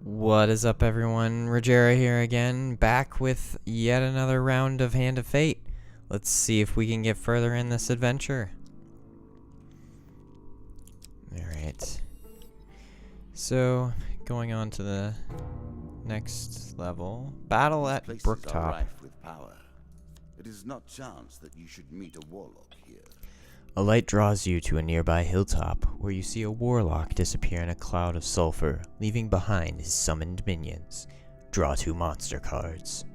What is up, everyone? Rejera here again, back with yet another round of Hand of Fate. Let's see if we can get further in this adventure. Alright. So, going on to the next level. Battle at Brooktop. Rife with power. It is not chance that you should meet a warlock here. A light draws you to a nearby hilltop, where you see a warlock disappear in a cloud of sulfur, leaving behind his summoned minions. Draw 2 monster cards.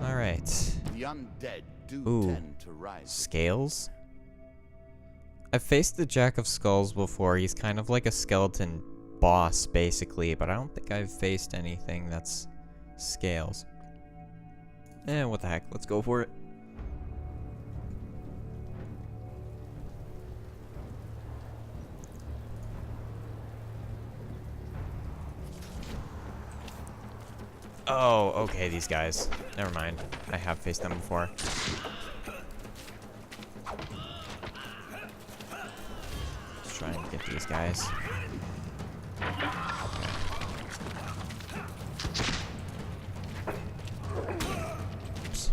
Alright. The undead do tend to rise. Scales? I've faced the Jack of Skulls before. He's kind of like a skeleton boss, basically, but I don't think I've faced anything that's scales. What the heck, let's go for it. Oh, okay, these guys. Never mind. I have faced them before. Let's try and get these guys. Oops.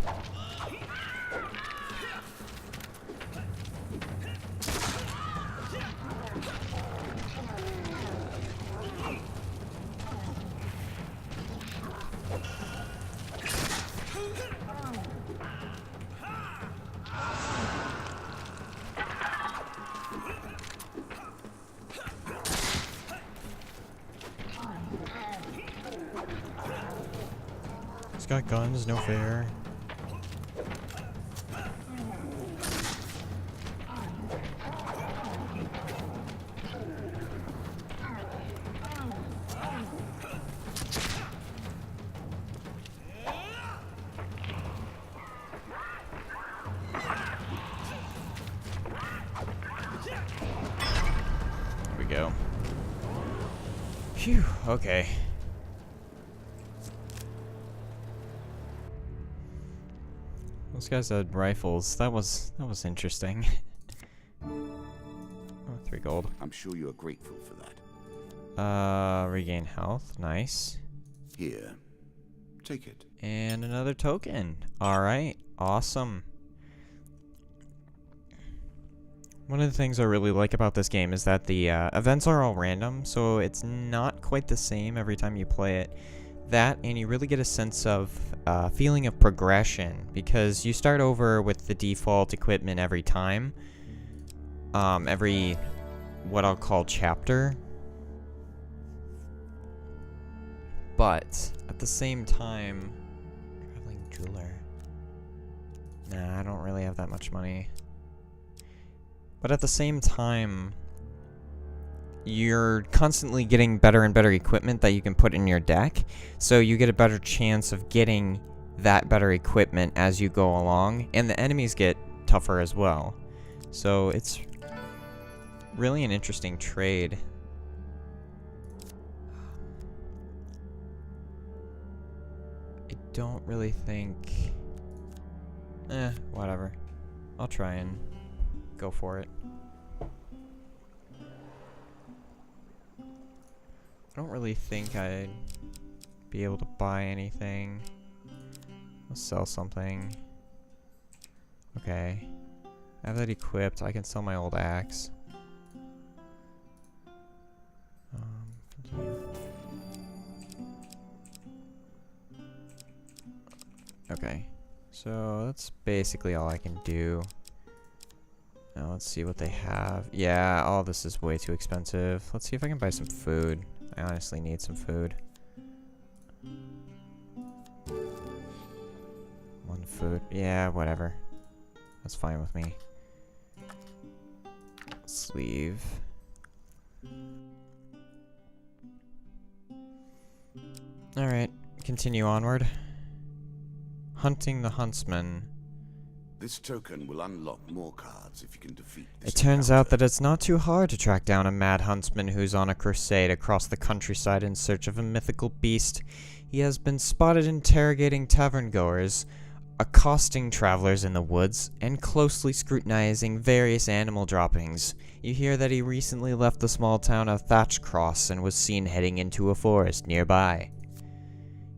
He's got guns, no fair. Here we go. Phew, okay. Those guys had rifles. That was interesting. Oh, 3 gold. I'm sure you are grateful for that. Regain health. Nice. Here, take it. And another token. Alright, awesome. One of the things I really like about this game is that the events are all random, so it's not quite the same every time you play it. That, and you really get a sense of feeling of progression, because you start over with the default equipment every time. Every, what I'll call chapter. But, at the same time, traveling jeweler. Nah, I don't really have that much money. But at the same time, you're constantly getting better and better equipment that you can put in your deck, so you get a better chance of getting that better equipment as you go along, and the enemies get tougher as well. So it's really an interesting trade. I don't really think... whatever. I'll try and go for it. I don't really think I'd be able to buy anything. I'll sell something. Okay. I have that equipped. I can sell my old axe. Continue. Okay. So that's basically all I can do. Now let's see what they have. Yeah, all this is way too expensive. Let's see if I can buy some food. I honestly need some food. 1 food. Yeah, whatever. That's fine with me. Sleeve. Alright, continue onward. Hunting the Huntsman. This token will unlock more cards if you can defeat this It turns out encounter. that it's not too hard to track down a mad huntsman who's on a crusade across the countryside in search of a mythical beast. He has been spotted interrogating tavern goers. accosting travelers in the woods and closely scrutinizing various animal droppings. You hear that he recently left the small town of Thatchcross and was seen heading into a forest nearby.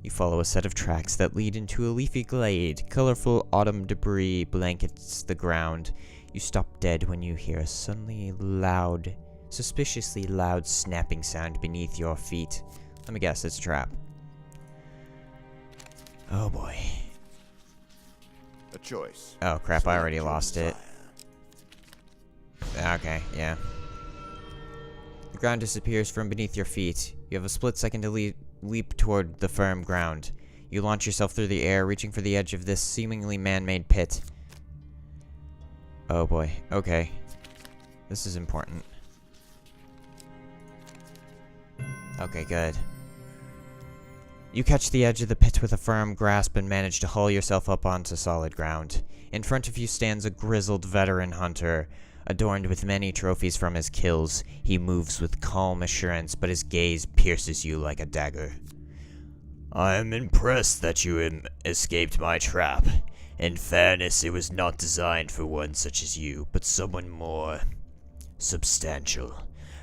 You follow a set of tracks that lead into a leafy glade. Colorful autumn debris blankets the ground. You stop dead when you hear a suspiciously loud snapping sound beneath your feet. Let me guess, it's a trap. Oh boy. A choice. Oh crap, I already Select your lost it. desire. Okay, yeah. The ground disappears from beneath your feet. You have a split second to leap toward the firm ground. You launch yourself through the air, reaching for the edge of this seemingly man-made pit. Oh boy, okay. This is important. Okay, good. You catch the edge of the pit with a firm grasp and manage to haul yourself up onto solid ground. In front of you stands a grizzled veteran hunter, adorned with many trophies from his kills. He moves with calm assurance, but his gaze pierces you like a dagger. I am impressed that you escaped my trap. In fairness, it was not designed for one such as you, but someone more substantial.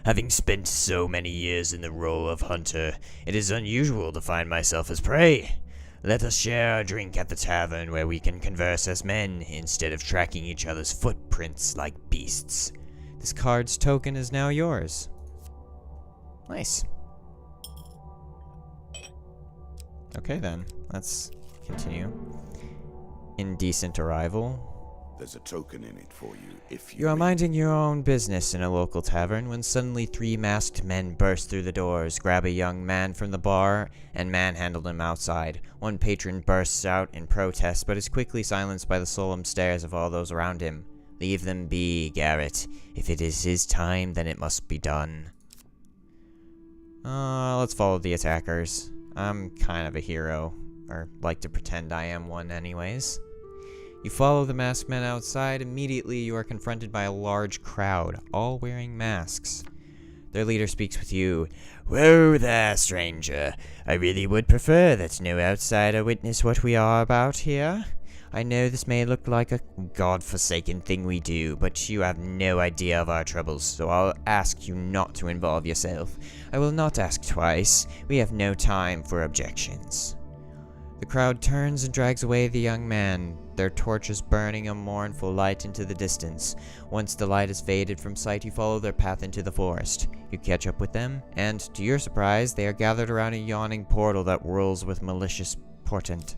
Having spent so many years in the role of hunter, it is unusual to find myself as prey. Let us share our drink at the tavern where we can converse as men instead of tracking each other's footprints like beasts. This card's token is now yours. Nice. Okay then, let's continue. Indecent arrival. There's a token in it for you if you... You are minding your own business in a local tavern when suddenly 3 masked men burst through the doors, grab a young man from the bar, and manhandle him outside. One patron bursts out in protest, but is quickly silenced by the solemn stares of all those around him. Leave them be, Garrett. If it is his time, then it must be done. Let's follow the attackers. I'm kind of a hero, or like to pretend I am one anyways. You follow the masked men outside. Immediately, you are confronted by a large crowd, all wearing masks. Their leader speaks with you. Whoa there, stranger. I really would prefer that no outsider witness what we are about here. I know this may look like a godforsaken thing we do, but you have no idea of our troubles, so I'll ask you not to involve yourself. I will not ask twice. We have no time for objections. The crowd turns and drags away the young man, their torches burning a mournful light into the distance. Once the light has faded from sight, you follow their path into the forest. You catch up with them, and, to your surprise, they are gathered around a yawning portal that whirls with malicious portent.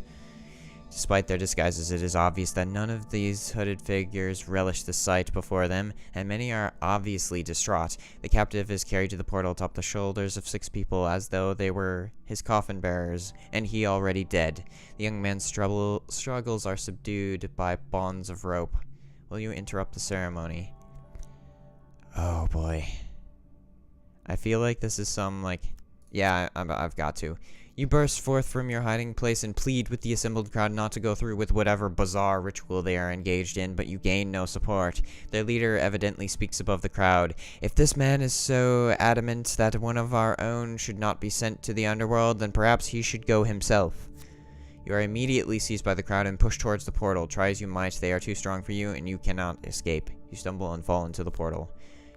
Despite their disguises, it is obvious that none of these hooded figures relish the sight before them, and many are obviously distraught. The captive is carried to the portal atop the shoulders of 6 people as though they were his coffin bearers, and he already dead. The young man's struggles are subdued by bonds of rope. Will you interrupt the ceremony? Oh boy. I feel like this is some, yeah, I've got to. You burst forth from your hiding place and plead with the assembled crowd not to go through with whatever bizarre ritual they are engaged in, but you gain no support. Their leader evidently speaks above the crowd. If this man is so adamant that one of our own should not be sent to the underworld, then perhaps he should go himself. You are immediately seized by the crowd and pushed towards the portal. Try as you might, they are too strong for you, and you cannot escape. You stumble and fall into the portal.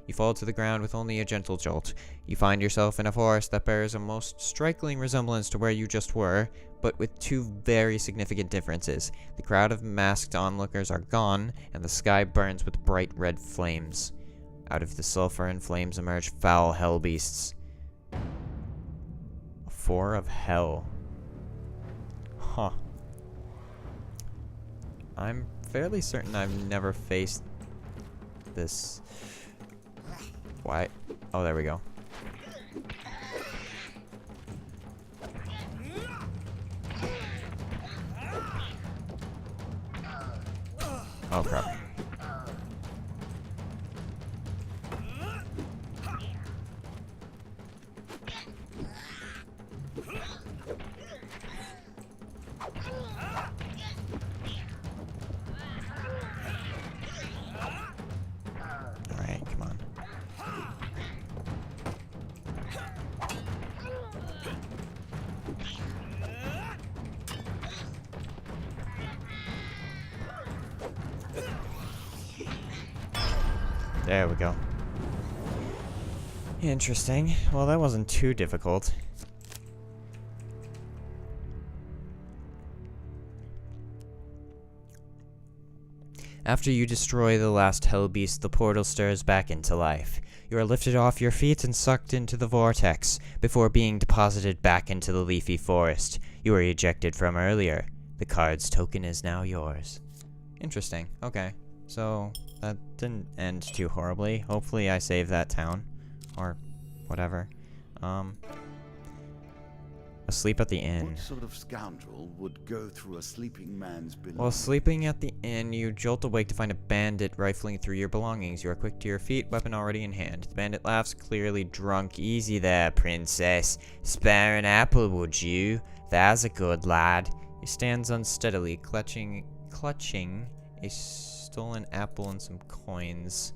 You fall to the ground with only a gentle jolt. You find yourself in a forest that bears a most striking resemblance to where you just were, but with 2 very significant differences. The crowd of masked onlookers are gone, and the sky burns with bright red flames. Out of the sulfur and flames emerge foul hell beasts. 4 of hell. Huh. I'm fairly certain I've never faced this. Why? Oh, there we go. Oh, crap. Alright, come on. There we go. Interesting. Well, that wasn't too difficult. After you destroy the last hell beast, the portal stirs back into life. You are lifted off your feet and sucked into the vortex, before being deposited back into the leafy forest you were ejected from earlier. The card's token is now yours. Interesting. Okay. So, that didn't end too horribly. Hopefully I saved that town. Or whatever. Asleep at the inn. What sort of scoundrel would go through a sleeping man's belongings? While sleeping at the inn, you jolt awake to find a bandit rifling through your belongings. You are quick to your feet, weapon already in hand. The bandit laughs, clearly drunk. Easy there, princess. Spare an apple, would you? That's a good lad. He stands unsteadily, clutching a stolen apple and some coins.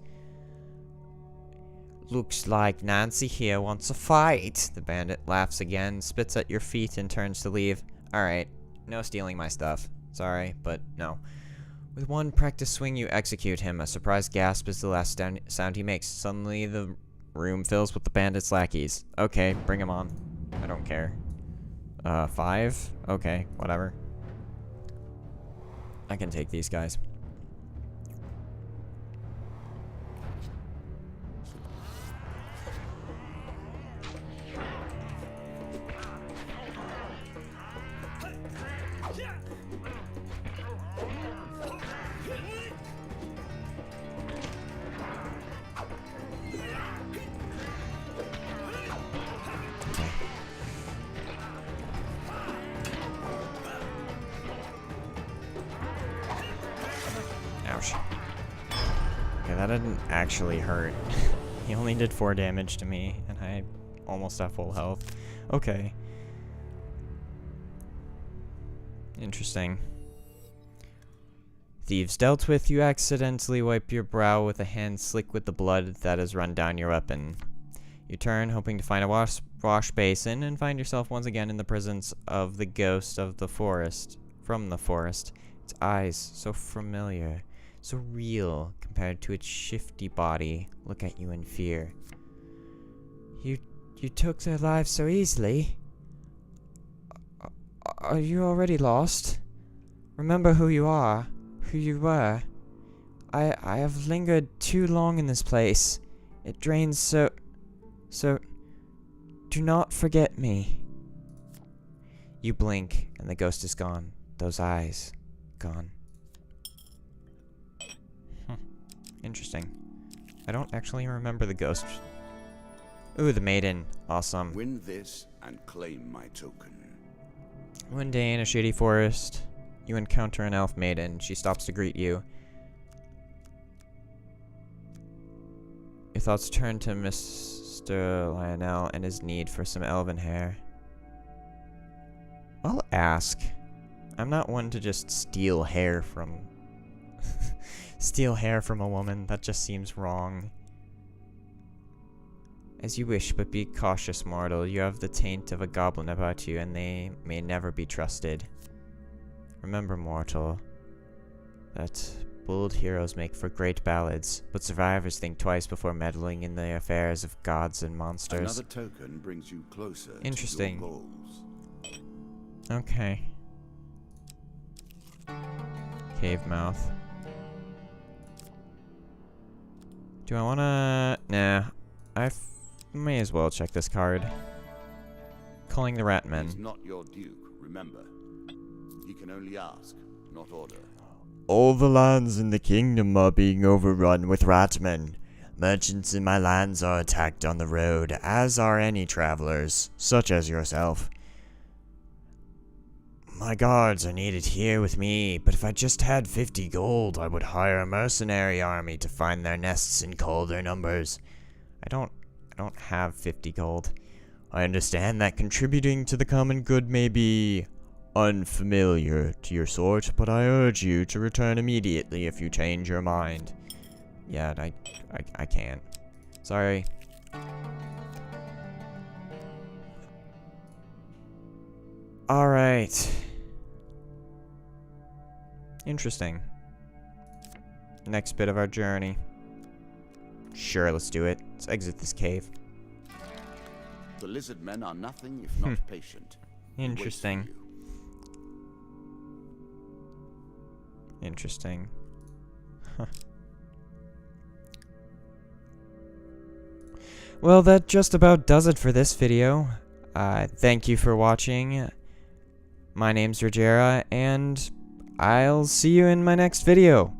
Looks like Nancy here wants a fight. The bandit laughs again, spits at your feet, and turns to leave. Alright, no stealing my stuff. Sorry, but no. With one practice swing, you execute him. A surprised gasp is the last sound he makes. Suddenly, the room fills with the bandit's lackeys. Okay, bring him on. I don't care. 5? Okay, whatever. I can take these guys. Ouch. Okay, that didn't actually hurt. He only did 4 damage to me, and I almost have full health. Okay. Interesting. Thieves dealt with, you accidentally wipe your brow with a hand slick with the blood that has run down your weapon. You turn, hoping to find a wash basin, and find yourself once again in the presence of the ghost of the forest. From the forest. Its eyes, so familiar, so real, compared to its shifty body, look at you in fear. You took their lives so easily? Are you already lost? Remember who you are, who you were. I have lingered too long in this place. It drains so do not forget me. You blink, and the ghost is gone. Those eyes, gone. Interesting. I don't actually remember the ghost. Ooh, the maiden. Awesome. Win this and claim my token. One day in a shady forest, you encounter an elf maiden. She stops to greet you. Your thoughts turn to Mr. Lionel and his need for some elven hair. I'll ask. I'm not one to just steal hair from... steal hair from a woman. That just seems wrong. As you wish, but be cautious, mortal. You have the taint of a goblin about you, and they may never be trusted. Remember, mortal, that bold heroes make for great ballads, but survivors think twice before meddling in the affairs of gods and monsters. Another token brings you closer Interesting. to your goals. Okay. Cave mouth. Do I wanna... Nah. I may as well check this card. Calling the Ratman. He's not your duke, remember. He can only ask, not order. All the lands in the kingdom are being overrun with ratmen. Merchants in my lands are attacked on the road, as are any travelers, such as yourself. My guards are needed here with me, but if I just had 50 gold, I would hire a mercenary army to find their nests and call their numbers. I don't have 50 gold. I understand that contributing to the common good may be unfamiliar to your sort, but I urge you to return immediately if you change your mind. Yeah, I can't. Sorry. Alright. Interesting. Next bit of our journey. Sure, let's do it. Let's exit this cave. The lizard men are nothing if not patient. They wait for Interesting. you. Interesting. Huh. Well, that just about does it for this video. Thank you for watching. My name's Rejera, and I'll see you in my next video.